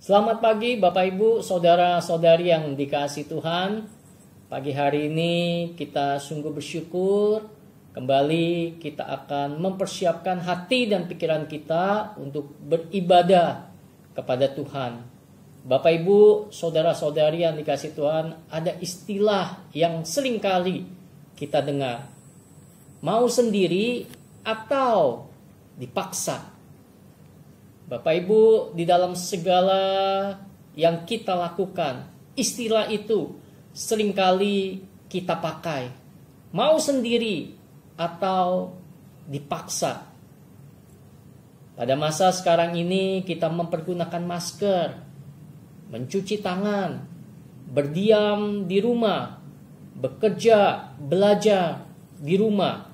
Selamat pagi Bapak Ibu, saudara-saudari yang dikasihi Tuhan. Pagi hari ini kita sungguh bersyukur. Kembali kita akan mempersiapkan hati dan pikiran kita untuk beribadah kepada Tuhan. Bapak Ibu, saudara-saudari yang dikasihi Tuhan, ada istilah yang seringkali kita dengar. Mau sendiri atau dipaksa. Bapak Ibu, di dalam segala yang kita lakukan, istilah itu seringkali kita pakai. Mau sendiri atau dipaksa. Pada masa sekarang ini kita mempergunakan masker, mencuci tangan, berdiam di rumah, bekerja, belajar di rumah.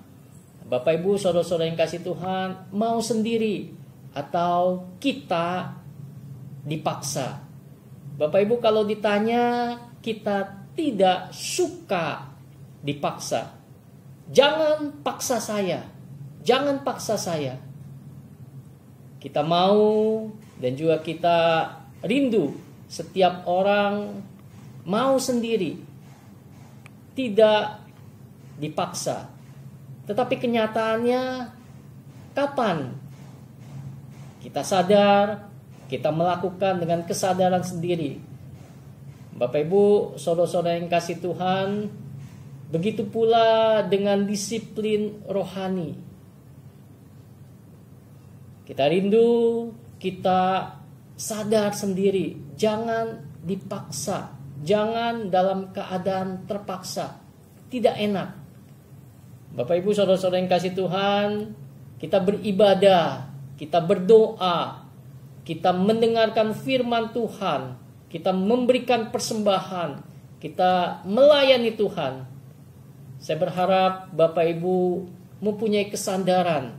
Bapak Ibu, saudara-saudara yang kasih Tuhan, mau sendiri atau kita dipaksa. Bapak Ibu, kalau ditanya kita tidak suka dipaksa, jangan paksa saya. Jangan paksa saya. Kita mau dan juga kita rindu setiap orang mau sendiri, tidak dipaksa. Tetapi kenyataannya kapan kita sadar, kita melakukan dengan kesadaran sendiri. Bapak Ibu, saudara-saudara yang kasih Tuhan, begitu pula dengan disiplin rohani. Kita rindu, kita sadar sendiri, jangan dipaksa, jangan dalam keadaan terpaksa. Tidak enak. Bapak Ibu, saudara-saudara yang kasih Tuhan, kita beribadah, kita berdoa, kita mendengarkan firman Tuhan, kita memberikan persembahan, kita melayani Tuhan. Saya berharap Bapak Ibu mempunyai kesadaran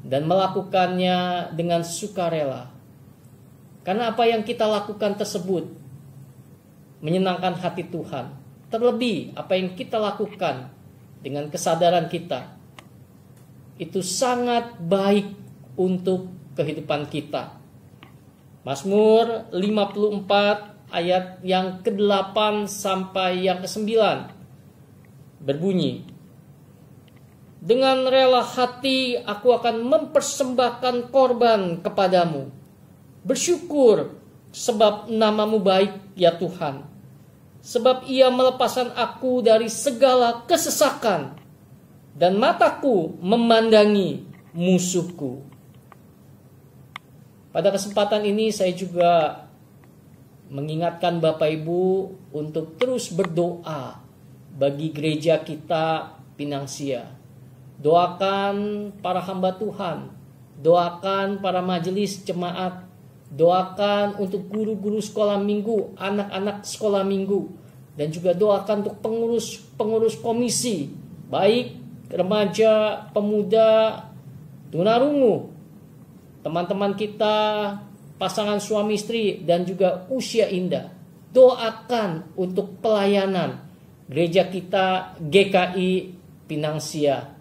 dan melakukannya dengan sukarela. Karena apa yang kita lakukan tersebut menyenangkan hati Tuhan. Terlebih apa yang kita lakukan dengan kesadaran kita, itu sangat baik untuk kehidupan kita. Mazmur 54 ayat yang ke-8 sampai yang ke-9 berbunyi, dengan rela hati aku akan mempersembahkan korban kepadamu. Bersyukur sebab namamu baik ya Tuhan. Sebab ia melepaskan aku dari segala kesesakan dan mataku memandangi musuhku. Pada kesempatan ini saya juga mengingatkan Bapak Ibu untuk terus berdoa bagi gereja kita Pinangsia. Doakan para hamba Tuhan, doakan para majelis jemaat, doakan untuk guru-guru sekolah minggu, anak-anak sekolah minggu, dan juga doakan untuk pengurus komisi, baik remaja, pemuda, tunarungu, teman-teman kita, pasangan suami istri, dan juga usia indah. Doakan untuk pelayanan gereja kita GKI Pinangsia.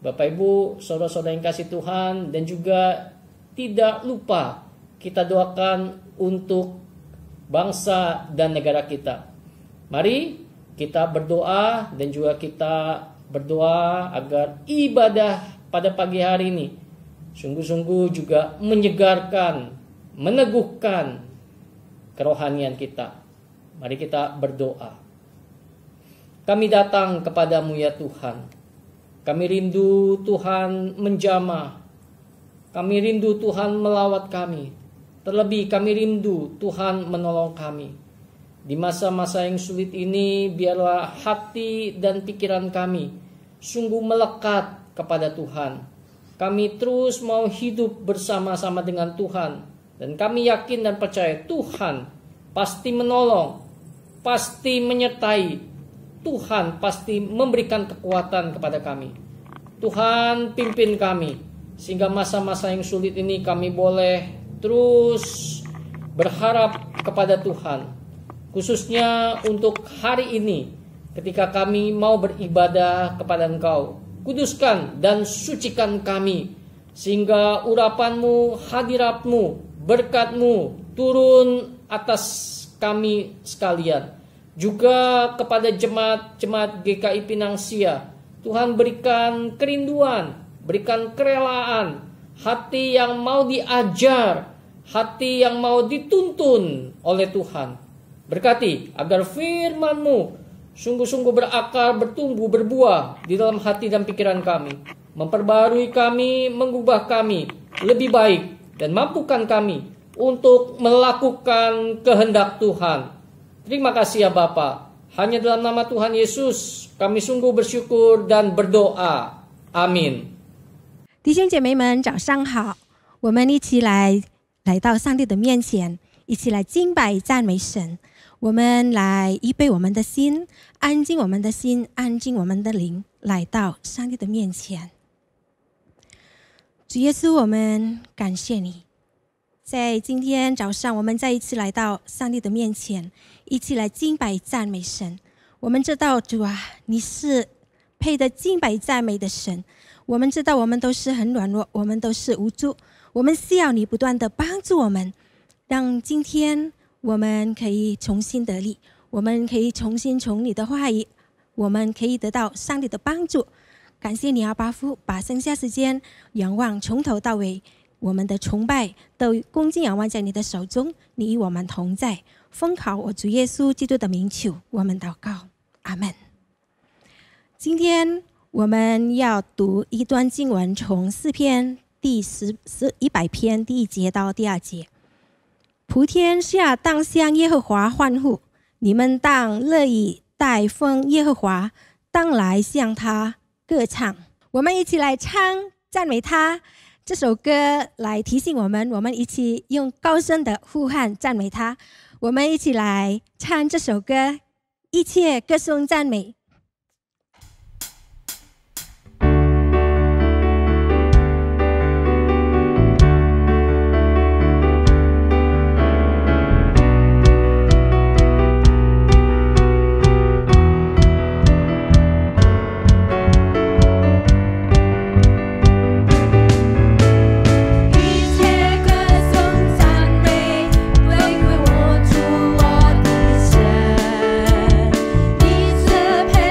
Bapak Ibu, saudara-saudara yang kasih Tuhan, dan juga tidak lupa kita doakan untuk bangsa dan negara kita. Mari kita berdoa dan juga kita berdoa agar ibadah pada pagi hari ini sungguh-sungguh juga menyegarkan, meneguhkan kerohanian kita. Mari kita berdoa. Kami datang kepadamu ya Tuhan. Kami rindu Tuhan menjamah. Kami rindu Tuhan melawat kami. Terlebih kami rindu Tuhan menolong kami. Di masa-masa yang sulit ini, biarlah hati dan pikiran kami sungguh melekat kepada Tuhan. Kami terus mau hidup bersama-sama dengan Tuhan. Dan kami yakin dan percaya Tuhan pasti menolong, pasti menyertai. Tuhan pasti memberikan kekuatan kepada kami. Tuhan pimpin kami, sehingga masa-masa yang sulit ini kami boleh terus berharap kepada Tuhan. Khususnya untuk hari ini, ketika kami mau beribadah kepada Engkau. Kuduskan dan sucikan kami, sehingga urapanmu, hadiratmu, berkatmu turun atas kami sekalian. Juga kepada jemaat-jemaat GKI Pinang Sia, Tuhan berikan kerinduan, berikan kerelaan, hati yang mau diajar, hati yang mau dituntun oleh Tuhan. Berkati agar firman-Mu sungguh-sungguh berakar, bertumbuh, berbuah di dalam hati dan pikiran kami, memperbarui kami, mengubah kami lebih baik, dan mampukan kami untuk melakukan kehendak Tuhan. Terima kasih ya Bapa. Hanya dalam nama Tuhan Yesus kami sungguh bersyukur dan berdoa. Amin. 弟兄姐妹们，早上好！我们一起来到上帝的面前，一起来敬拜赞美神。我们来预备我们的心，安静我们的心，安静我们的灵，来到上帝的面前。主耶稣，我们感谢你，在今天早上，我们再一次来到上帝的面前，一起来敬拜赞美神。我们知道主啊，你是配得敬拜赞美的神。我们知道我们都是很软弱，我们都是无助，我们需要你不断的帮助我们，让今天我们可以重新得力，我们可以重新从你的话语，我们可以得到上帝的帮助。感谢你阿爸父，把剩下时间仰望从头到尾，我们的崇拜都恭敬仰望在你的手中，你与我们同在。奉靠我主耶稣基督的名求，我们祷告，阿们。今天我们要读一段经文，从诗篇100篇第1节到第2节。普天下当向耶和华欢呼，你们当乐意待奉耶和华，当来向他歌唱。我们一起来唱赞美他。这首歌来提醒我们，我们一起用高声的呼喊赞美他。我们一起来唱这首歌，一切歌颂赞美。配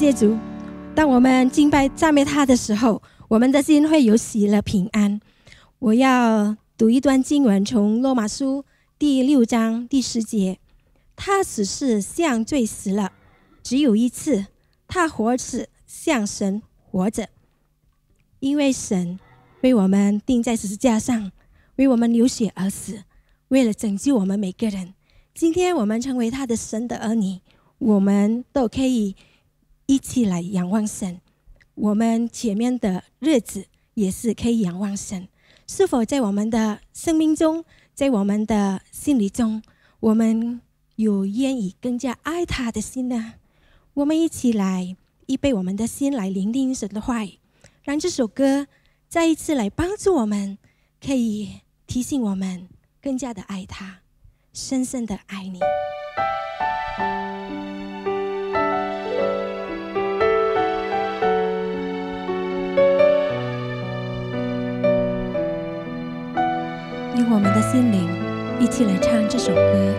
谢主，当我们敬拜赞美他的时候，我们的心会有喜乐平安。我要读一段经文，从罗马书第6章第10节。他只是像罪死了，只有一次，他活着像神活着。因为神为我们钉在十字架上，为我们流血而死，为了拯救我们每个人。今天我们成为他的神的儿女，我们都可以一起来仰望神。我们前面的日子也是可以仰望神。是否在我们的生命中，在我们的心里中，我们有愿意更加爱他的心呢？我们一起来预备我们的心来聆听神的话语，让这首歌再一次来帮助我们，可以提醒我们更加的爱他，深深的爱你。用我们的心灵一起来唱这首歌。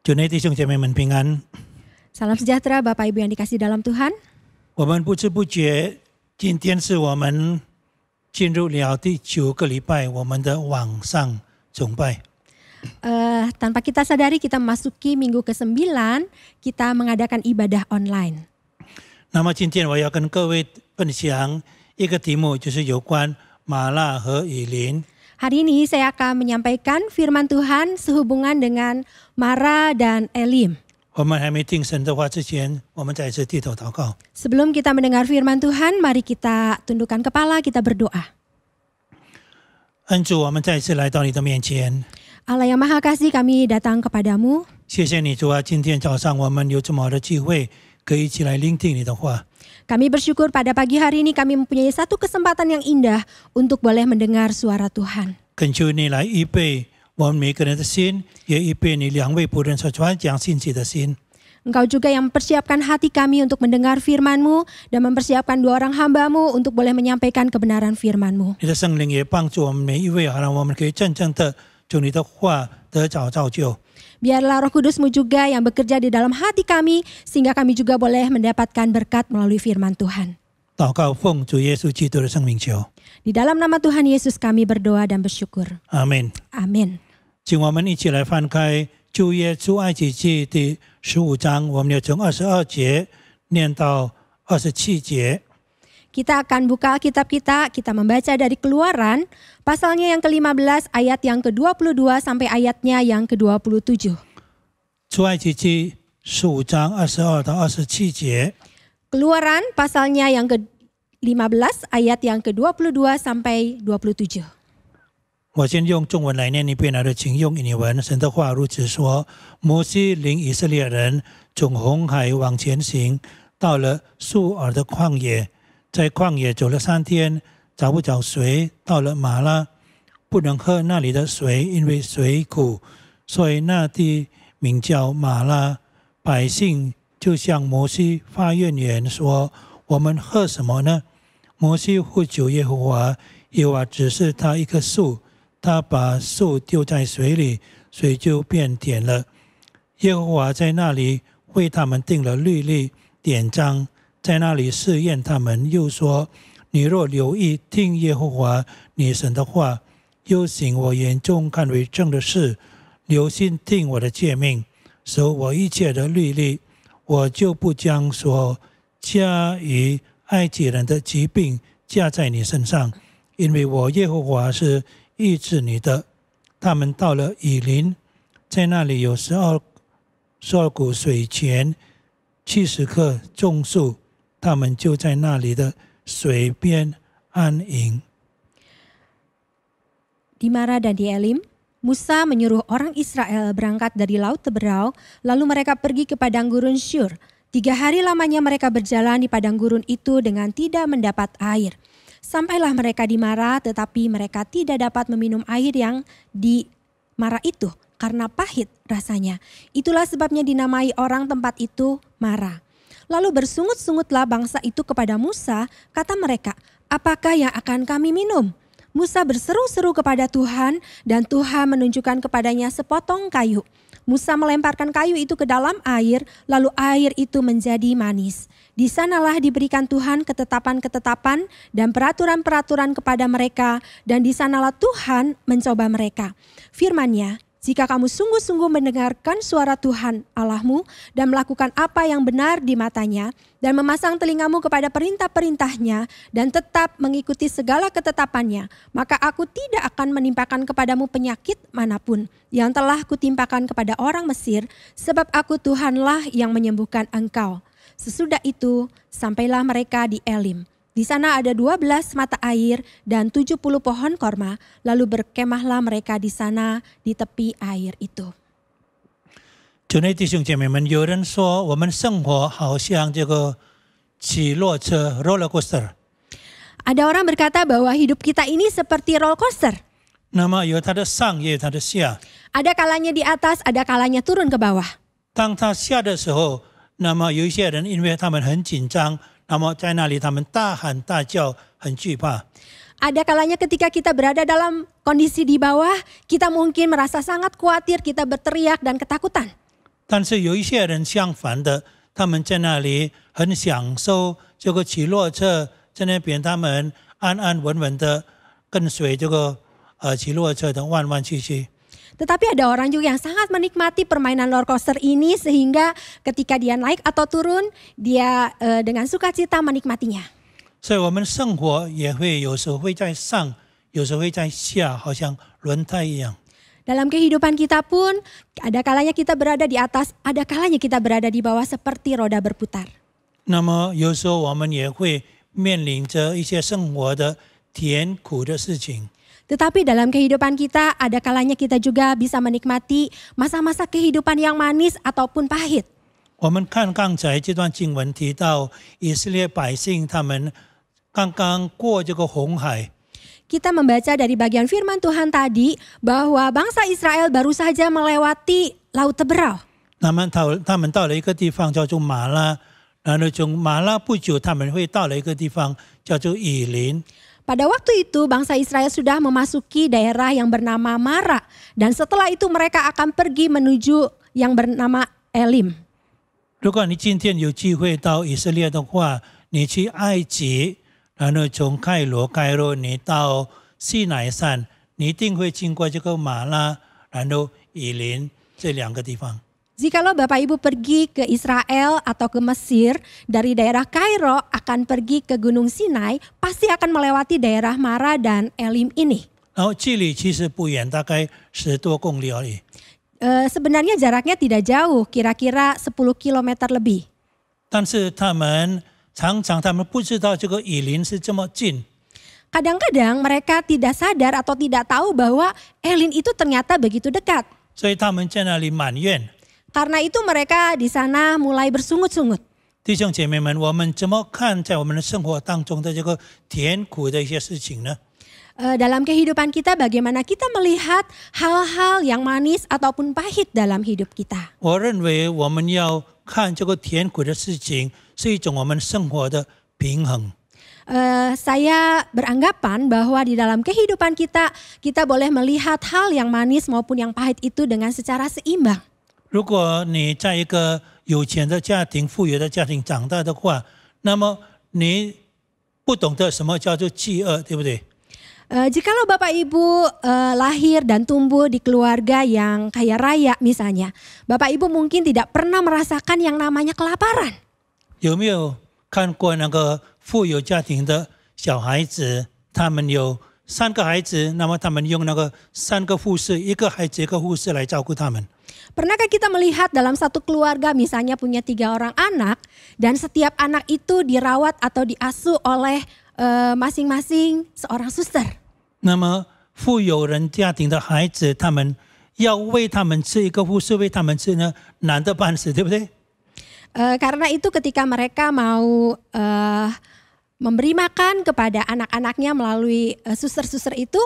主内弟兄姐妹们平安。 Salam sejahtera Bapak Ibu yang dikasihi dalam Tuhan. 我们不知不觉，今天是我们进入了第9个礼拜，我们的网上崇拜。 Tanpa kita sadari kita memasuki minggu ke-9, kita mengadakan ibadah online. 那么今天我要跟各位分享一个题目，就是有关玛纳和以琳。 Hari ini saya akan menyampaikan firman Tuhan sehubungan dengan Mara dan Elim. 我们还没听神的话之前，我们再一次低头祷告。 Sebelum kita mendengar firman Tuhan, mari kita tundukkan kepala, kita berdoa. 恩主，我们再一次来到你的面前， Allah yang Maha Kasih, kami datang kepadamu. 谢谢你主啊！今天早上我们有这么好的机会，可以一起来聆听你的话。 Kami bersyukur pada pagi hari ini kami mempunyai satu kesempatan yang indah untuk boleh mendengar suara Tuhan. 恳求你来预备我们每个人的心，也预备你两位仆人所传讲信息的心。 Engkau juga yang mempersiapkan hati kami untuk mendengar firman-Mu dan mempersiapkan 2 orang hamba-Mu untuk boleh menyampaikan kebenaran firman-Mu. 你的圣灵也帮助我们每一位，好让我们可以真正的从你的话得着造就。 Biarlah Roh Kudus-Mu juga yang bekerja di dalam hati kami sehingga kami juga boleh mendapatkan berkat melalui firman Tuhan. 祷告奉主耶稣基督的圣名求， Di dalam nama Tuhan Yesus kami berdoa dan bersyukur. 阿门。 Amin. 请我们一起来翻开旧约出埃及记第15章，我们要从22节念到27节。 Kita akan buka Alkitab kita membaca dari Keluaran, pasalnya yang ke-15, ayat yang ke-22 sampai ayatnya yang ke-27. 出埃及记15章22到27节。 Keluaran, pasalnya yang ke-15, ayat yang ke-22 sampai 27. 我先用中文来念一遍，来请用英文。神的话如此说：摩西领以色列人从红海往前行，到了苏尔的旷野，在旷野走了3天，找不着水。到了马拉，不能喝那里的水，因为水苦，所以那地名叫马拉。百姓就向摩西发怨言说：我们喝什么呢？摩西呼求耶和华，耶和华指示他一棵树。 他把树丢在水里，水就变甜了。耶和华在那里为他们定了律例典章，在那里试验他们，又说：你若留意听耶和华你神的话，又行我眼中看为正的事，留心听我的诫命，守我一切的律例，我就不将所加于埃及人的疾病加在你身上，因为我耶和华是 医治你的。他们到了以琳，在那里有12股水泉，70棵种树，他们就在那里的水边安营。 Di Mara dan di Elim, Musa menyuruh orang Israel berangkat dari Laut Teberau, lalu mereka pergi ke padang gurun Syur. 3 hari lamanya mereka berjalan di padang gurun itu dengan tidak mendapat air. Sampailah mereka di Mara, tetapi mereka tidak dapat meminum air yang di Mara itu karena pahit rasanya. Itulah sebabnya dinamai orang tempat itu Mara. Lalu bersungut-sungutlah bangsa itu kepada Musa, kata mereka, apakah yang akan kami minum? Musa berseru-seru kepada Tuhan dan Tuhan menunjukkan kepadanya sepotong kayu. Musa melemparkan kayu itu ke dalam air, lalu air itu menjadi manis. Di sanalah diberikan Tuhan ketetapan-ketetapan dan peraturan-peraturan kepada mereka, dan di sanalah Tuhan mencoba mereka. Firman-Nya, jika kamu sungguh-sungguh mendengarkan suara Tuhan Allahmu dan melakukan apa yang benar di matanya, dan memasang telingamu kepada perintah-perintahnya dan tetap mengikuti segala ketetapannya, maka aku tidak akan menimpakan kepadamu penyakit manapun yang telah kutimpakan kepada orang Mesir, sebab aku Tuhanlah yang menyembuhkan engkau. Sesudah itu, sampailah mereka di Elim. Di sana ada 12 mata air dan 70 pohon korma, lalu berkemahlah mereka di sana di tepi air itu. 主内弟兄姐妹们，有人说我们生活好像这个骑骆车 roller coaster， Ada orang berkata bahwa hidup kita ini seperti roller coaster. 那么有它的上也有它的下。 Ada kalanya di atas, ada kalanya turun ke bawah. 当它下的时候，那么有一些人因为他们很紧张，那么在那里他们大喊大叫，很惧怕。 Ada kalanya ketika kita berada dalam kondisi di bawah, kita mungkin merasa sangat khawatir, kita berteriak dan ketakutan. 但是有一些人相反的，他们在那里很享受这个骑骆车，在那边他们安安稳稳的跟随这个骑骆车的弯弯曲曲。 Tetapi ada orang juga yang sangat menikmati permainan roller coaster ini sehingga ketika dia naik atau turun, dia dengan sukacita menikmatinya. 所以我们生活也会有时候会在上，有时候会在下，好像轮胎一样。Dalam kehidupan kita pun, ada kalanya kita berada di atas, ada kalanya kita berada di bawah seperti roda berputar. 那么有时候我们也会面临着一些生活的甜苦的事情。 Tetapi dalam kehidupan kita, ada kalanya kita juga bisa menikmati masa-masa kehidupan yang manis ataupun pahit. 我们看刚才这段经文提到以色列百姓他们刚刚过这个红海。 Kita membaca dari bagian firman Tuhan tadi bahwa bangsa Israel baru saja melewati Laut Teberau. 他们到了一个地方叫做马拉，然后从马拉不久他们会到了一个地方叫做以琳。 Pada waktu itu bangsa Israel sudah memasuki daerah yang bernama Mara. Dan setelah itu mereka akan pergi menuju yang bernama Elim. 如果你今天有机会到以色列的话，你去埃及，然后从开罗你到西乃山，你一定会经过这个马拉，然后以琳这两个地方。 Jikalau Bapak Ibu pergi ke Israel atau ke Mesir, dari daerah Kairo akan pergi ke Gunung Sinai, pasti akan melewati daerah Mara dan Elim ini. 然后距离其实不远，大概10多公里而已。 Sebenarnya jaraknya tidak jauh, kira-kira 10 km lebih. 但是他们常常不知道这个以琳是这么近。 Kadang-kadang mereka tidak sadar atau tidak tahu bahwa Elim itu ternyata begitu dekat. 所以他们在那里埋怨。 Karena itu mereka di sana mulai bersungut-sungut. 弟兄姐妹们，我们怎么看在我们的生活当中的这个甜苦的一些事情呢？ Dalam kehidupan kita bagaimana kita melihat hal-hal yang manis ataupun pahit dalam hidup kita. 我认为我们要看这个甜苦的事情是一种我们生活的平衡。 Saya beranggapan bahwa di dalam kehidupan kita, kita boleh melihat hal yang manis maupun yang pahit itu dengan secara seimbang. 如果你在一个有钱的家庭、富有的家庭长大的话，那么你不懂得什么叫做饥饿，对不对？ Jikalau Bapak Ibu lahir dan tumbuh di keluarga yang kaya raya misalnya, Bapak Ibu mungkin tidak pernah merasakan yang namanya kelaparan. 有没有看过那个富有家庭的小孩子？他们有3个孩子，那么他们用那个3个护士，一个孩子一个护士来照顾他们。 Pernahkah kita melihat dalam satu keluarga misalnya punya 3 orang anak dan setiap anak itu dirawat atau diasuh oleh masing-masing seorang suster? 那么富有人家庭的孩子，他们要喂他们吃，一个护士喂他们吃呢，难得半死，对不对？ Karena itu ketika mereka mau memberi makan kepada anak-anaknya melalui suster-suster itu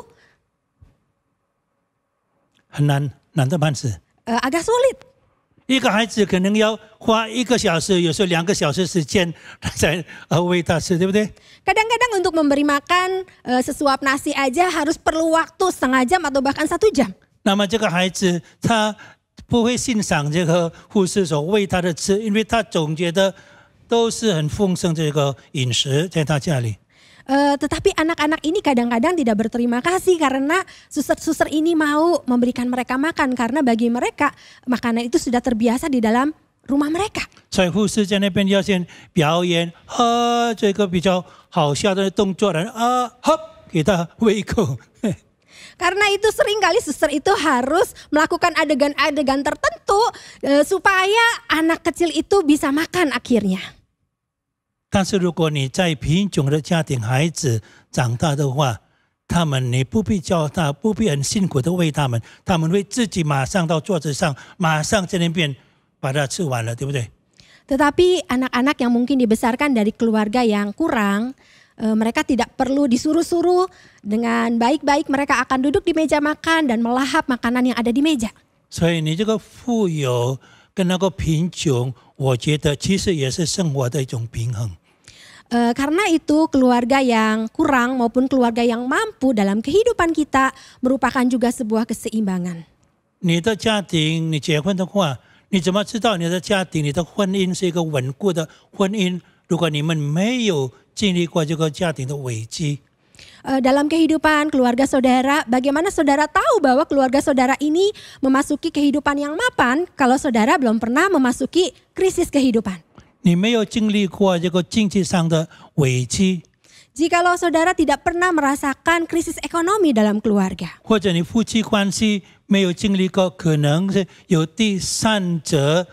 很难得半死。 agak sulit. 一个孩子可能要花1个小时，有时候2个小时时间才喂他吃，对不对？ Kadang-kadang untuk memberi makan sesuap nasi aja harus perlu waktu setengah jam atau bahkan 1 jam. 那么这个孩子他不会欣赏这个护士所喂他的吃，因为他总觉得都是很丰盛这个饮食在他家里。 Tetapi anak-anak ini kadang-kadang tidak berterima kasih karena suster-suster ini mau memberikan mereka makan karena bagi mereka makanan itu sudah terbiasa di dalam rumah mereka. 所以护士在那边要先表演这个比较好笑的动作，然后给他喂一口。 Karena itu seringkali suster itu harus melakukan adegan-adegan tertentu supaya anak kecil itu bisa makan akhirnya. 但是如果你在贫穷的家庭孩子长大的话，他们你不必教他，不必很辛苦的喂他们，他们会自己马上到桌子上，马上在那边把它吃完了，对不对？ Tetapi anak-anak yang mungkin dibesarkan dari keluarga yang kurang, mereka tidak perlu disuruh-suruh, dengan baik-baik mereka akan duduk di meja makan dan melahap makanan yang ada di meja. 所以你这个富有跟那个贫穷，我觉得其实也是生活的一种平衡。 Karena itu keluarga yang kurang maupun keluarga yang mampu dalam kehidupan kita merupakan juga sebuah keseimbangan. 你的家庭，你结婚的话，你怎么知道你的家庭、你的婚姻是一个稳固的婚姻？如果你们没有经历过这个家庭的危机， Dalam kehidupan keluarga saudara, bagaimana saudara tahu bahwa keluarga saudara ini memasuki kehidupan yang mapan kalau saudara belum pernah memasuki krisis kehidupan? 你没有经历过这个经济上的危机， Jikalau saudara tidak pernah merasakan krisis ekonomi dalam keluarga, 或者你夫妻关系没有经历过，可能是有第三者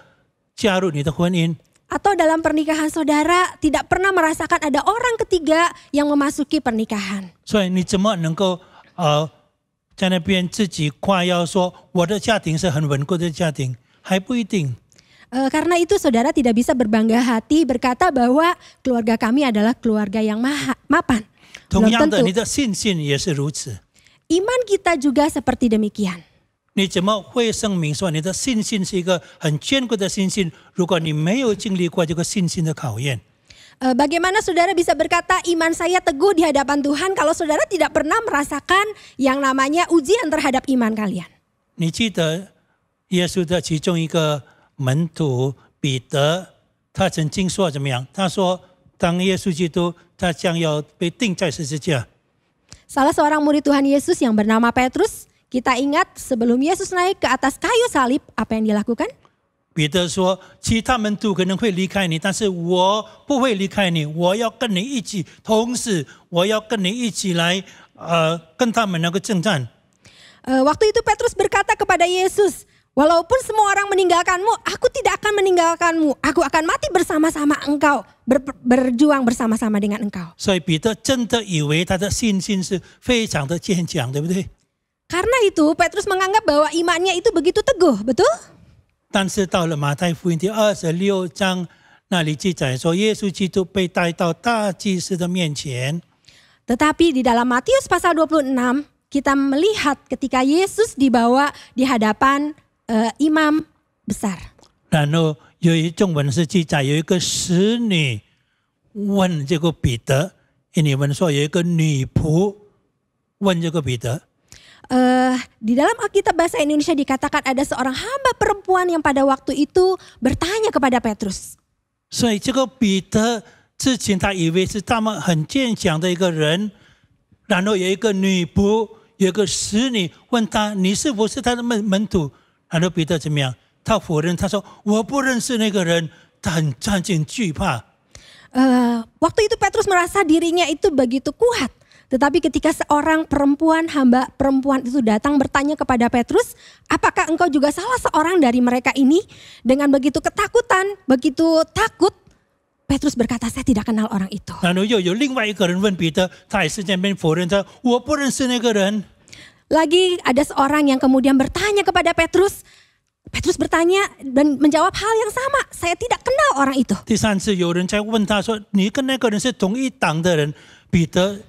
加入你的婚姻， atau dalam pernikahan saudara tidak pernah merasakan ada orang ketiga yang memasuki pernikahan. 所以你怎么能够在那边自己夸耀说我的家庭是很稳固的家庭？还不一定。 Karena itu saudara tidak bisa berbangga hati berkata bahwa keluarga kami adalah keluarga yang mapan. 同 Belum 样的， tentu. 你的信心也是如此。 Iman kita juga seperti demikian. 你怎么会声明说你的信心是一个很坚固的信心？如果你没有经历过这个信心的考验， Bagaimana saudara bisa berkata iman saya teguh di hadapan Tuhan kalau saudara tidak pernah merasakan yang namanya ujian terhadap iman kalian? 你记得耶稣的其中一个门徒彼得，他曾经说怎么样？他说，当耶稣基督他将要被钉在十字架， Salah seorang murid Tuhan Yesus yang bernama Petrus, kita ingat sebelum Yesus naik ke atas kayu salib, apa yang dilakukan? 彼得说，其他门徒可能会离开你，但是我不会离开你，我要跟你一起，同时我要跟你一起来，跟他们那个征战。 Waktu itu Petrus berkata kepada Yesus, walaupun semua orang meninggalkanmu, aku tidak akan meninggalkanmu. Aku akan mati bersama-sama engkau, berjuang bersama-sama dengan engkau. 所以彼得真的以为他的信心是非常的坚强，对不对？ Karena itu Petrus menganggap bahwa imannya itu begitu teguh, betul? 但是到了马太福音第26章，那里记载说，耶稣基督被带到大祭司的面前。 Tetapi di dalam Matius pasal 26, kita melihat ketika Yesus dibawa di hadapan imam besar. 然后有一中文是记载，有一个使女问这个彼得，因为你们说有一个女仆问这个彼得。 Di dalam Alkitab bahasa Indonesia dikatakan ada seorang hamba perempuan yang pada waktu itu bertanya kepada Petrus. 所以这个彼得之前他以为是他们很坚强的一个人，然后有一个女仆，有一个使女问他，你是不是他的门徒？然后彼得怎么样？他否认，他说我不认识那个人，他很惧怕。 Waktu itu Petrus merasa dirinya itu begitu kuat. Tetapi ketika seorang hamba perempuan itu datang bertanya kepada Petrus, apakah engkau juga salah seorang dari mereka ini? Dengan begitu ketakutan, begitu takut, Petrus berkata, saya tidak kenal orang itu. 然后又有另外一个人问彼得，他也是在那边否认他，我不认识那个人。 Lagi ada seorang yang kemudian bertanya kepada Petrus. Petrus bertanya dan menjawab hal yang sama, saya tidak kenal orang itu. 第三次有人在问他说，你跟那个人是同一党的人？彼得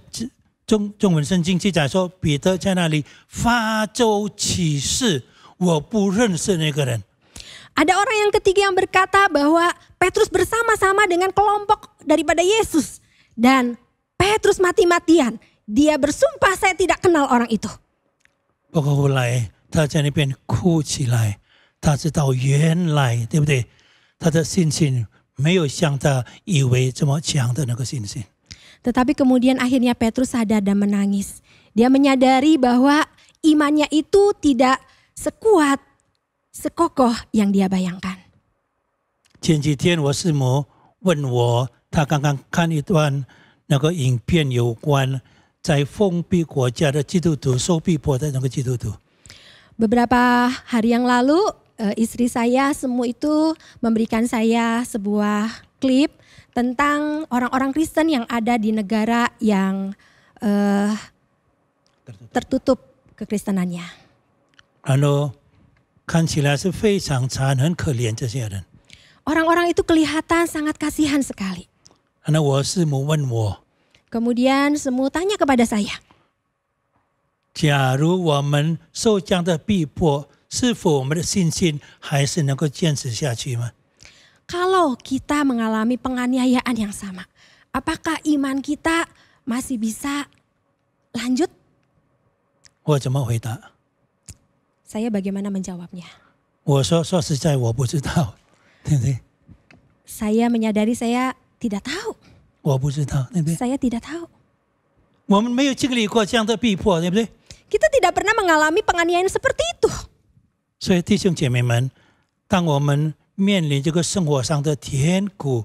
中文圣经记载说，彼得在那里发咒起誓，我不认识那个人。 Ada orang yang ketiga yang berkata bahwa Petrus bersama-sama dengan kelompok daripada Yesus. Dan Petrus mati-matian. Dia bersumpah saya tidak kenal orang itu. 不过后来他在那边哭起来，他知道原来对不对？他的信心没有像他以为这么强的那个信心。 Tetapi kemudian akhirnya Petrus sadar dan menangis. Dia menyadari bahwa imannya itu tidak sekuat, sekokoh yang dia bayangkan. 前几天我师母问我，她刚刚看一段那个影片，有关在封闭国家的基督徒受逼迫的那个基督徒。 Beberapa hari yang lalu istri saya Semu itu memberikan saya sebuah klip tentang orang-orang Kristen yang ada di negara yang tertutup kekristenannya. 然后看起来是非常残忍、可怜这些人。 Orang-orang itu kelihatan sangat kasihan sekali. 然后我师母问我， Kemudian Semu tanya kepada saya, 假如我们受这样的逼迫，是否我们的信心还是能够坚持下去吗？ kalau kita mengalami penganiayaan yang sama, apakah iman kita masih bisa lanjut? 我怎么回答？ Saya bagaimana menjawabnya? 我说实在我不知道，对不对？ Saya menyadari saya tidak tahu. 我不知道，对不对？ Saya tidak tahu. 我们没有经历过这样的逼迫，对不对？ Kita tidak pernah mengalami penganiayaan seperti itu. 所以弟兄姐妹们，当我们面临这个生活上的甜苦，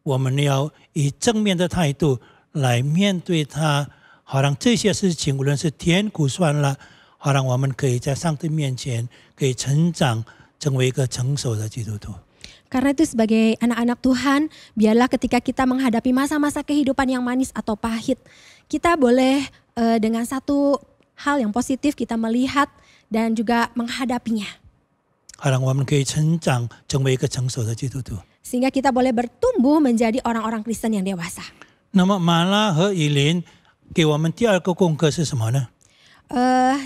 我们要以正面的态度来面对他，好让这些事情无论是甜苦酸辣，好让我们可以在上帝面前可以成长，成为一个成熟的基督徒。 Karena itu sebagai anak-anak Tuhan, biarlah ketika kita menghadapi masa-masa kehidupan yang manis atau pahit, kita boleh dengan satu hal yang positif kita melihat dan juga menghadapinya. 好让我们可以成长，成为一个成熟的基督徒。 Sehingga kita boleh bertumbuh menjadi orang-orang Kristen yang dewasa. 那么马拉和以琳给我们第二个功课是什么呢？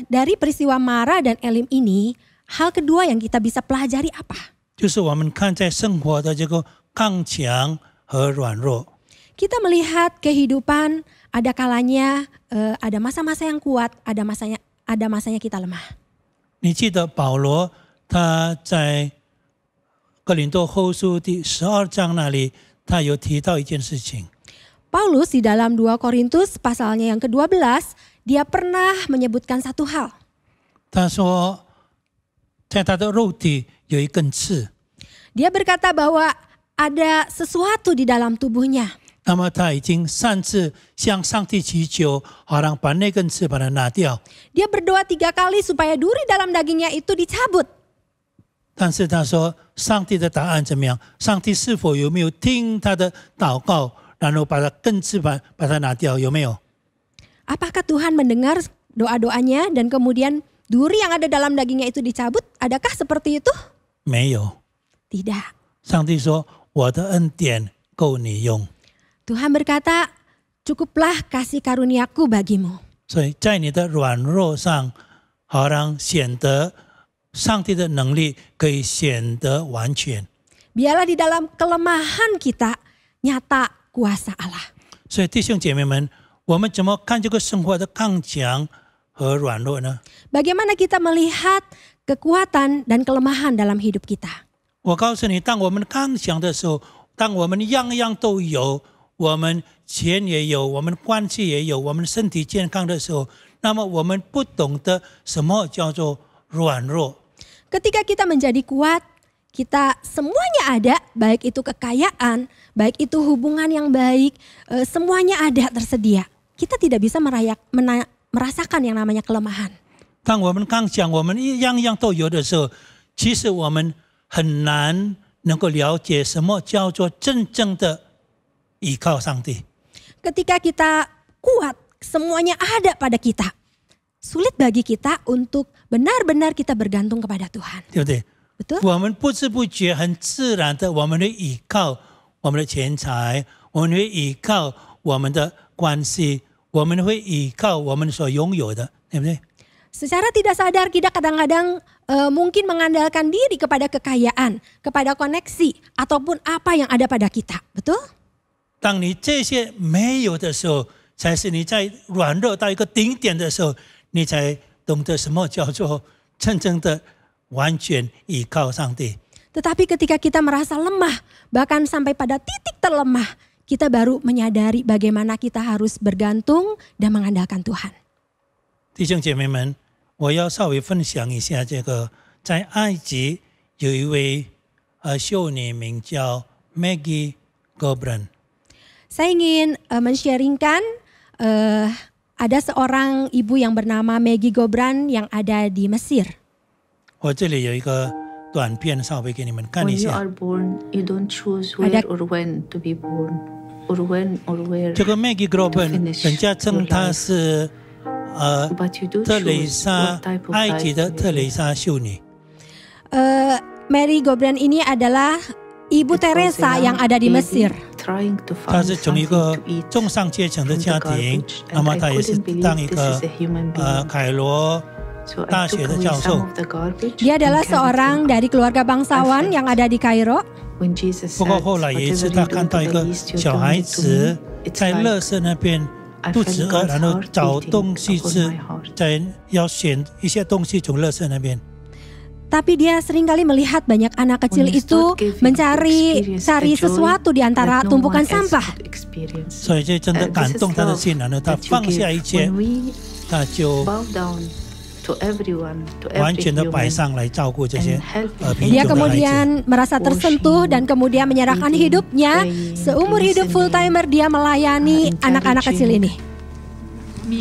Dari peristiwa Mara dan Elim ini, hal kedua yang kita bisa pelajari apa? 就是我们看在生活的这个刚强和软弱。 Kita melihat kehidupan ada kalanya ada masa-masa yang kuat, ada masanya kita lemah. 你记得保罗他在哥林多后书第12章那里，他有提到一件事情。 Paulus di dalam 2 Korintus pasalnya yang ke-12, dia pernah menyebutkan satu hal. 他说，在他的肉体有一根刺， Dia berkata bahwa ada sesuatu di dalam tubuhnya. 那么他已经3次向上帝祈求，好让把那根刺把它拿掉。 Dia berdoa 3 kali supaya duri dalam dagingnya itu dicabut. 但是他说，上帝的答案怎么样？上帝是否有没有听他的祷告，然后把他根刺把它拿掉？有没有？ Apakah Tuhan mendengar doa-doanya dan kemudian duri yang ada dalam dagingnya itu dicabut? Adakah seperti itu? 没有。 Tidak. 上帝说：“我的恩典够你用。” Tuhan berkata, cukuplah kasih karuniaku bagimu. 所以在你的软弱上，好让显得上帝的能力可以显得完全。 Biarlah di dalam kelemahan kita nyata kuasa Allah. 所以弟兄姐妹们，我们怎么看这个生活的刚强和软弱呢？ Bagaimana kita melihat kekuatan dan kelemahan dalam hidup kita? 我告诉你，当我们刚强的时候，当我们样样都有，我们钱也有，我们关系也有，我们身体健康的时候，那么我们不懂得什么叫做软弱。 Ketika kita menjadi kuat, kita semuanya ada, baik itu kekayaan, baik itu hubungan yang baik, semuanya ada tersedia. Kita tidak bisa merasakan yang namanya kelemahan. 当我们刚强，我们样样都有的时候，其实我们很难能够了解什么叫做真正的依靠上帝。 Ketika kita kuat, semuanya ada pada kita. Sulit bagi kita untuk benar-benar kita bergantung kepada Tuhan. 对不对？ Betul? 我们不知不觉、很自然的，我们会依靠我们的钱财，我们会依靠我们的关系，我们会依靠我们所拥有的，对不对？ Secara tidak sadar kita kadang-kadang mungkin mengandalkan diri kepada kekayaan, kepada koneksi, ataupun apa yang ada pada kita. Betul? 当你这些没有的时候，才是你在软弱到一个顶点的时候，你才懂得什么叫做真正的完全依靠上帝。 Tetapi ketika kita merasa lemah, bahkan sampai pada titik terlemah, kita baru menyadari bagaimana kita harus bergantung dan mengandalkan Tuhan. 弟兄姐妹们，我要稍微分享一下这个，在埃及有一位秀女名叫 Maggie Gobran。 Saya ingin men-sharingkan ada seorang ibu yang bernama Maggie Gobran yang ada di Mesir. 我这里有一个短片，稍微给你们看一 When you 下。 are born, you don't choose where or when to be born, or when or where. 这个 Maggie Gobran， 人家称她是 But you do 特蕾 choose 莎 what type of 埃及 life 的 you 特蕾莎秀女。 Mary Gobran ini adalah Ibu Teresa yang ada di Mesir. 她是从一个中上阶层的家庭，那么她也是当一个凯罗大学的教授。 Dia adalah seorang dari keluarga bangsawan yang ada di Kairo. 不过后来有一次，她看到一个小孩子在垃圾那边肚子饿，然后找东西吃，要选一些东西从垃圾那边。 Tapi dia seringkali melihat banyak anak kecil itu mencari sesuatu di antara tumpukan sampah. 所以这真的感动他的心，然后他放下一切，他就 to everyone, to 完 every 全的摆 human. 上来照顾这些 And help 贫 Dia 穷的孩子。 kemudian merasa tersentuh dan kemudian menyerahkan hidupnya. Seumur hidup full timer dia melayani anak-anak kecil ini.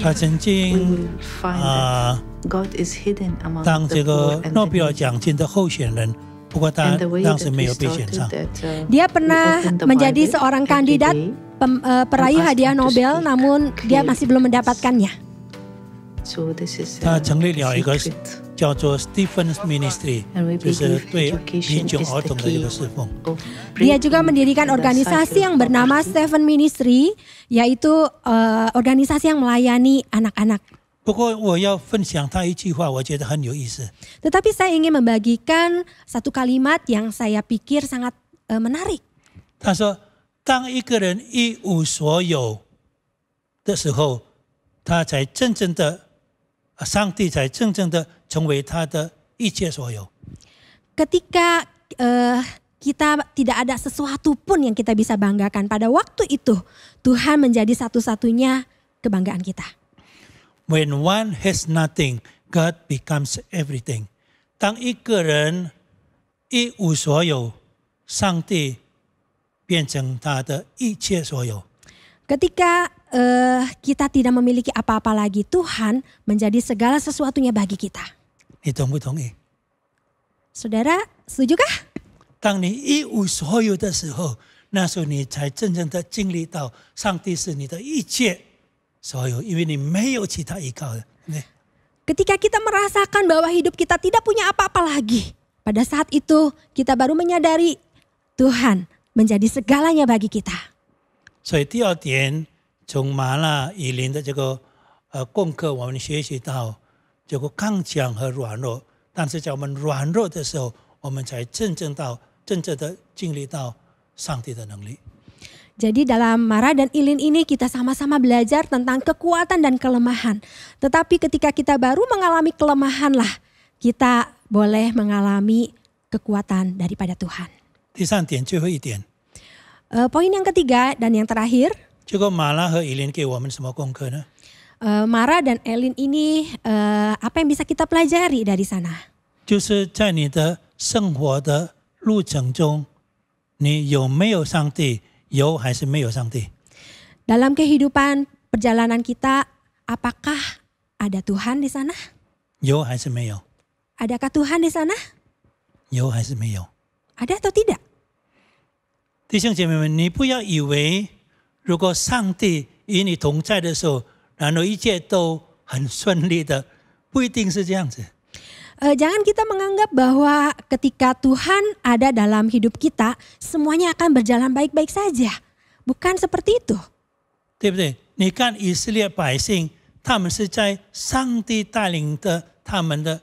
他曾 We 经 will find that God is hidden among 当 the 这个 poor and 诺 the 贝尔 needy. 奖金的候选人，不过他 And the way 当 that 时没 we 有被选 started 上。 that, Dia we pernah open the menjadi Bible seorang every kandidat day. peraih ask hadiah him to Nobel, speak namun dia clearly. masih belum mendapatkannya. So this is 他成立了一个 secret. 叫做 Stephen's Ministry， And we 就是 believe 对 education 贫穷 is 儿 the 童的一 key 个侍奉。 of Dia juga breaking mendirikan the organisasi cycle yang of bernama poverty. Stephen Ministry, yaitu organisasi yang melayani anak-anak. 不过我要分享他一句话，我觉得很有意思。 Tetapi saya ingin membagikan satu kalimat yang saya pikir sangat menarik. 他说：“当一个人一无所有的时候，他才真正的，上帝才真正的成为他的一切所有。 Ketika kita tidak ada sesuatu pun yang kita bisa banggakan, pada waktu itu Tuhan menjadi satu-satunya kebanggaan kita. When one has nothing, God becomes everything. 当一个人一无所有，上帝变成他的一切所有。 Ketika kita tidak memiliki apa-apa lagi, Tuhan menjadi segala sesuatunya bagi kita. 你同不同意？ Saudara, setujukah? 当你一无所有的时候，那时候你才真正的经历到上帝是你的一切所有，因为你没有其他依靠的。 Ketika kita merasakan bahwa hidup kita tidak punya apa-apa lagi, pada saat itu kita baru menyadari Tuhan menjadi segalanya bagi kita. 所以第二点，从马纳以林的这个功课，我们学习到这个刚强和软弱。但是在我们软弱的时候，我们才真正的经历到上帝的能力。 Jadi dalam Mara dan Ilin ini kita sama-sama belajar tentang kekuatan dan kelemahan. Tetapi ketika kita baru mengalami kelemahan lah, kita boleh mengalami kekuatan daripada Tuhan. 第三点，最后一点， Poin yang ketiga dan yang terakhir, 这个马拉和以林给我们什么功课呢？ Mara dan Elin ini apa yang bisa kita pelajari dari sana? 就是在你的生活的路程中，你有没有上帝？有还是没有上帝？ Dalam kehidupan perjalanan kita, apakah ada Tuhan di sana? 有还是没有？ Adakah Tuhan di sana? 有还是没有？ Ada atau tidak? 弟兄姐妹们，你不要以为如果上帝与你同在的时候，然后一切都很顺利的，不一定是这样子。 Jangan kita menganggap bahwa ketika Tuhan ada dalam hidup kita, semuanya akan berjalan baik-baik saja. Bukan seperti itu. 对不对？你看以色列百姓，他们是在上帝带领的他们的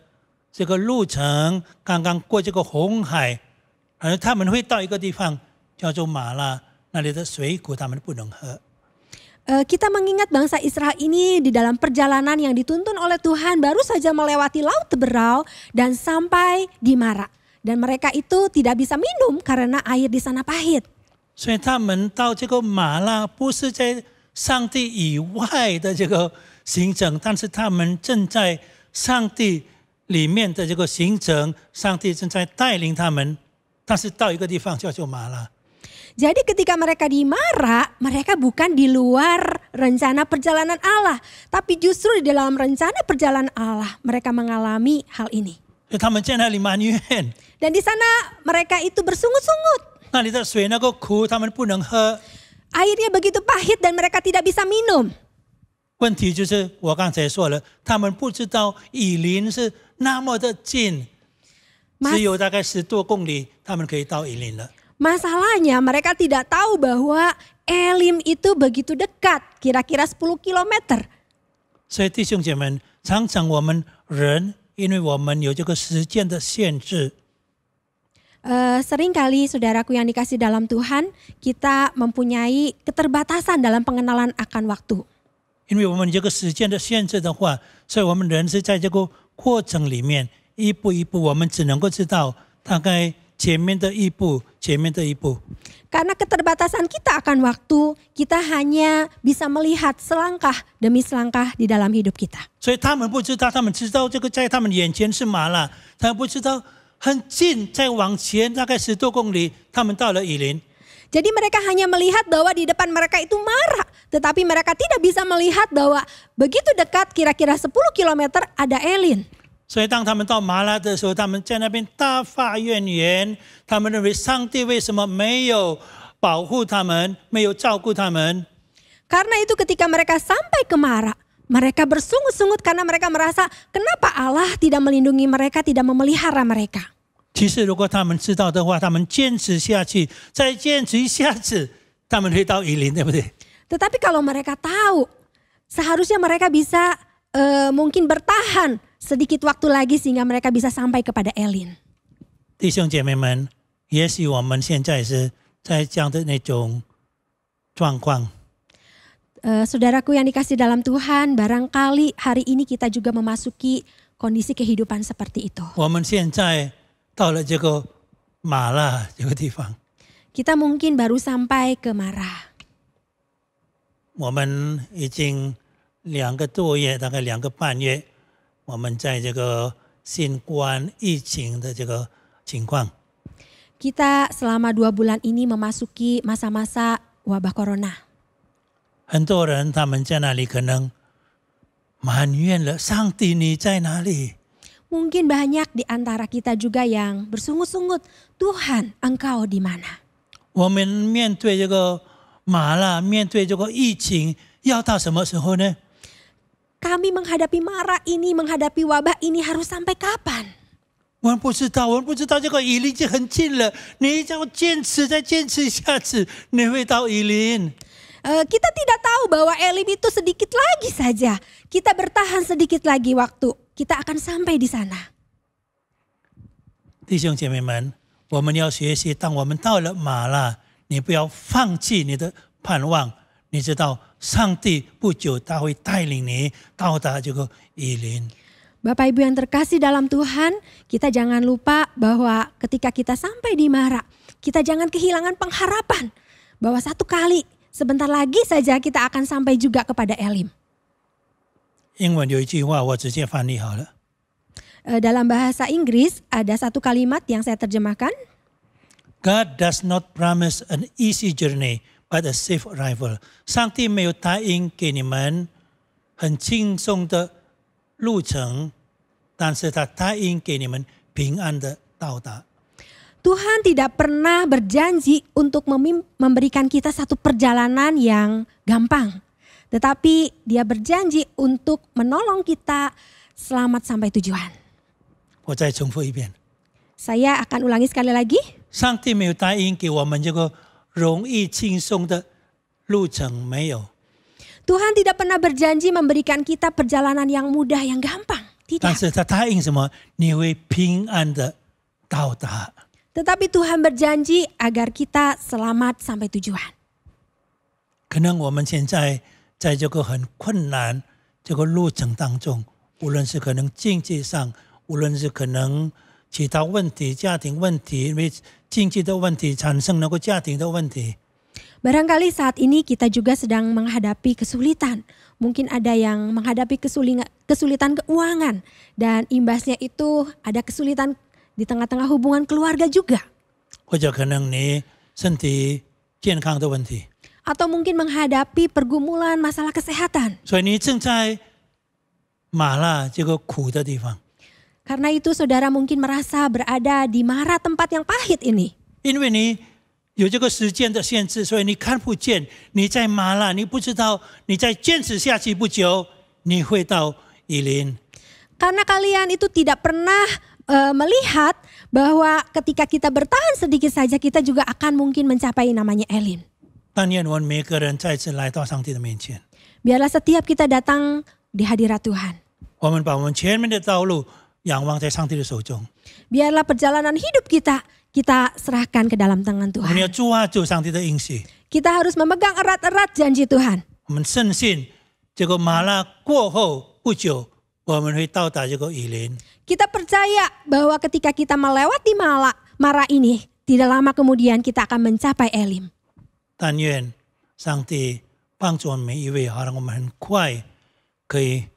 这个路程，刚刚过这个红海，而他们会到一个地方叫做马拉，那里的水苦他们不能喝。 Kita mengingat bangsa Israel ini di dalam perjalanan yang dituntun oleh Tuhan baru saja melewati laut berau dan sampai di Mara. Dan mereka itu tidak bisa minum karena air di sana pahit. 所以他们到这个马拉不是在上帝以外的这个行程，但是他们正在上帝里面的这个行程，上帝正在带领他们，但是到一个地方叫做马拉。 Jadi ketika mereka di Mara, mereka bukan di luar rencana perjalanan Allah. Tapi justru di dalam rencana perjalanan Allah, mereka mengalami hal ini. 他们在那里埋怨， Dan di sana mereka itu bersungut-sungut. 那里的水那个苦，他们不能喝。 Airnya begitu pahit dan mereka tidak bisa minum. 问题就是我刚才说了，他们不知道以林是那么的近，只有大概10多公里，他们可以到以林了。 Masalahnya mereka tidak tahu bahwa Elim itu begitu dekat, kira-kira 10 kilometer. 所以弟兄姐妹们，常常我们人，因为我们有这个时间的限制， Seringkali saudaraku yang dikasih dalam Tuhan, kita mempunyai keterbatasan dalam pengenalan akan waktu. 因为我们这个时间的限制的话，所以我们人是在这个过程里面一步一步，我们只能够知道大概前面的一步，前面的一步。Karena keterbatasan kita akan waktu, kita hanya bisa melihat selangkah demi selangkah di dalam hidup kita. 所以他们不知道，他们知道这个在他们眼前是麻辣，他们不知道很近，再往前大概10多公里，他们到了以琳。 Jadi mereka hanya melihat bahwa di depan mereka itu Mara, tetapi mereka tidak bisa melihat bahwa begitu dekat kira-kira 10 km ada Elim. 所以当他们到麻辣的时候，他们在那边大发怨言，他们认为上帝为什么没有保护他们，没有照顾他们。 Karena itu ketika mereka sampai ke Mara, mereka bersungut-sungut karena mereka merasa kenapa Allah tidak melindungi mereka, tidak memelihara mereka. 其实如果他们知道的话，他们坚持下去，再坚持一下子，他们会到以琳，对不对？ Tetapi kalau mereka tahu, seharusnya mereka bisa mungkin bertahan sedikit waktu lagi sehingga mereka bisa sampai kepada Elim. 弟兄姐妹们，也许我们现在是在这样的那种状况。 Saudaraku yang dikasih dalam Tuhan, barangkali hari ini kita juga memasuki kondisi kehidupan seperti itu. 我们现在到了这个麻辣这个地方， Kita mungkin baru sampai ke Mara. 我们已经2个多月，大概2个半月，我们在这个新冠疫情的这个情况。 Kita selama 2 bulan ini memasuki masa-masa wabah corona. 很多人他们在那里可能埋怨了上帝，你在哪里？ Mungkin banyak di antara kita juga yang bersungut-sungut, Tuhan, Engkau di mana? 我们面对这个麻辣，面对这个疫情，要到什么时候呢？ Kami menghadapi Mara ini, menghadapi wabah ini harus sampai kapan? 我们不知道，我们不知道这个以琳已经很近了，你只要坚持，再坚持一下子，你会到以琳。 Kita tidak tahu bahwa Elim itu sedikit lagi saja. Kita bertahan sedikit lagi waktu. Kita akan sampai di sana. 弟兄姐妹们，我们要学习，当我们到了麻辣，你不要放弃你的盼望。你知道，上帝不久他会带领你到达这个以琳。 Bapak Ibu yang terkasih dalam Tuhan, kita jangan lupa bahwa ketika kita sampai di Mara, kita jangan kehilangan pengharapan bahwa satu kali sebentar lagi saja kita akan sampai juga kepada Elim. 英文有一句话，我直接翻译好了。 Dalam bahasa Inggris ada satu kalimat yang saya terjemahkan. God does not promise an easy journey, but a safe arrival. 上帝没有答应给你们很轻松的路程，但是他答应给你们平安的到达。 Tuhan tidak pernah berjanji untuk memberikan kita satu perjalanan yang gampang. Tetapi Dia berjanji untuk menolong kita selamat sampai tujuan. 我再重复一遍， Saya akan ulangi sekali lagi. 上帝没有答应给我们这个容易轻松的路程，没有。 Tuhan tidak pernah berjanji memberikan kita perjalanan yang mudah, yang gampang. 但 Tidak. 是他答应什么？你会平安的到达。 Tetapi Tuhan berjanji agar kita selamat sampai tujuan. 可能我们现在在这个很困难这个路程当中，无论是可能经济上，无论是可能其他问题、家庭问题，因为经济的问题产生那个家庭的问题。 Barangkali saat ini kita juga sedang menghadapi kesulitan. Mungkin ada yang menghadapi kesulitan keuangan. Dan imbasnya itu ada kesulitan di tengah-tengah hubungan keluarga juga. 或者可能你身体健康的问题， Atau mungkin menghadapi pergumulan masalah kesehatan. 所以你正在麻辣这个苦的地方， Karena itu saudara mungkin merasa berada di Mara, tempat yang pahit ini. 因为你有这个时间的限制，所以你看不见。你在麻辣，你不知道，你再坚持下去不久，你会到以琳。 Karena kalian itu tidak pernah melihat bahwa ketika kita bertahan sedikit saja kita juga akan mungkin mencapai namanya Elim. 但愿我们每个人再次来到上帝的面前， Biarlah setiap kita datang di hadirat Tuhan. 我们把我们前面的道路仰望在上帝的手中， Biarlah perjalanan hidup kita serahkan ke dalam tangan 我们要 Tuhan. 抓住上帝的应许。 Kita harus memegang erat-erat janji Tuhan. 我们深信这个麻辣过后不久，我们会到达这个以琳。 Kita percaya bahwa ketika kita melewati Mara ini, tidak lama kemudian kita akan mencapai Elim. 但愿上帝帮助我们每一位，好让我们很快可以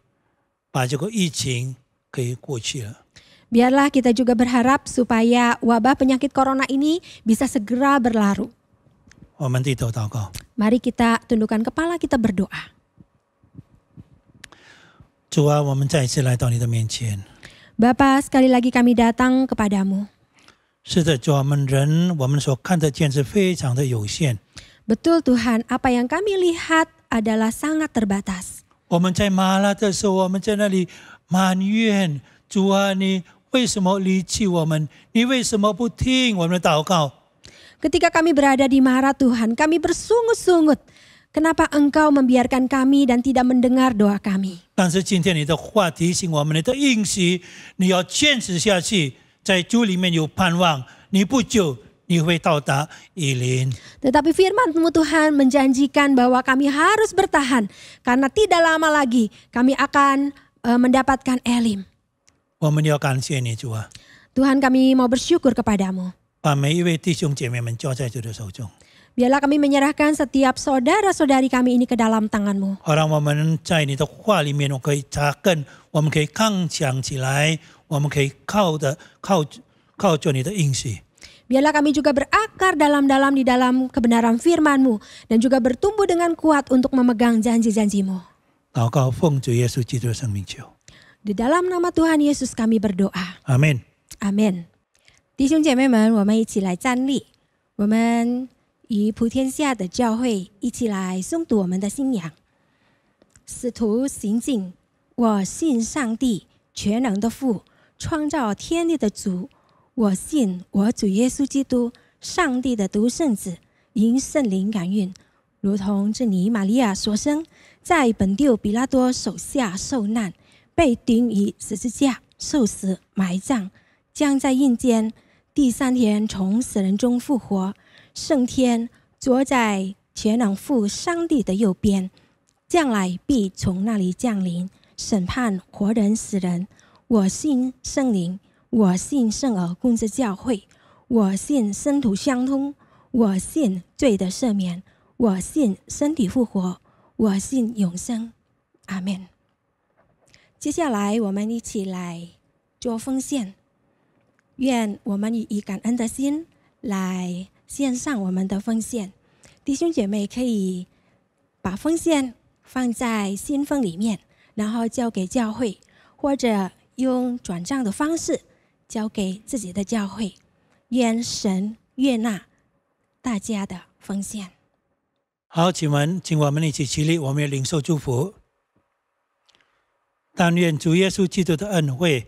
把这个疫情可以过去了。 Biarlah kita juga berharap supaya wabah penyakit corona ini bisa segera berlalu. 我们低头祷告， Mari kita tundukkan kepala, kita berdoa. 主啊，我们再一次来到你的面前。 Bapa, sekali lagi kami datang kepadamu. 是的，主啊，我们所看得见是非常的有限。 Betul Tuhan, apa yang kami lihat adalah sangat terbatas. 我们在麻辣的时候，我们在那里埋怨主啊，你为什么离弃我们？你为什么不听我们的祷告？ Ketika kami berada di Marah Tuhan, kami bersungut-sungut. Kenapa Engkau membiarkan kami dan tidak mendengar doa kami? 但是今天你的话提醒我们，你的应许你要坚持下去，在主里面有盼望，你不久你会到达以琳。 Tetapi firman-Mu Tuhan menjanjikan bahwa kami harus bertahan. Karena tidak lama lagi kami akan mendapatkan Elim. 我们要感谢你，主啊， Tuhan, kami mau bersyukur kepadamu. 把每一位弟兄姐妹们交在主的手中， Biarlah kami menyerahkan setiap saudara-saudari kami ini ke dalam tangan-Mu. 好让我们在你的话里面，我可以扎根，我们可以刚强起来，我们可以靠着你的应许。 Biarlah kami juga berakar dalam-dalam di dalam kebenaran firman-Mu. Dan juga bertumbuh dengan kuat untuk memegang janji-janji-Mu. 祷告奉主耶稣基督的圣名求， Di dalam nama Tuhan Yesus kami berdoa. 阿门。 Amen. 弟兄姐妹们，我们一起来站立。我们与普天下的教会一起来诵读我们的信仰。使徒行径，我信上帝全能的父，创造天地的主。我信我主耶稣基督，上帝的独生子，因圣灵感孕，如同这尼玛利亚所生，在本丢比拉多手下受难，被钉于十字架，受死，埋葬，将在阴间，第三天从死人中复活，升天，坐在全能父上帝的右边，将来必从那里降临，审判活人死人。我信圣灵。 我信圣而共之教会，我信圣徒相通，我信罪的赦免，我信身体复活，我信永生。阿们。接下来我们一起来做奉献，愿我们以感恩的心来献上我们的奉献。弟兄姐妹可以把奉献放在信封里面，然后交给教会，或者用转账的方式。 交给自己的教会，愿神悦纳大家的奉献。好，请我们一起起立，我们要领受祝福。但愿主耶稣基督的恩惠、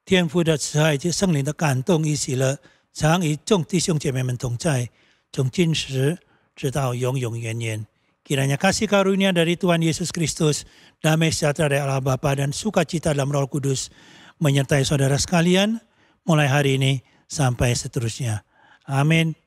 天父的慈爱及圣灵的感动与喜乐，常与众弟兄姐妹们同在，从今时直到永永远远。Kiranya kasih karunia dari Tuhan Yesus Kristus, damai sejahtera dari Allah Bapa dan sukacita dalam Roh Kudus menyertai saudara sekalian mulai hari ini sampai seterusnya. Amin.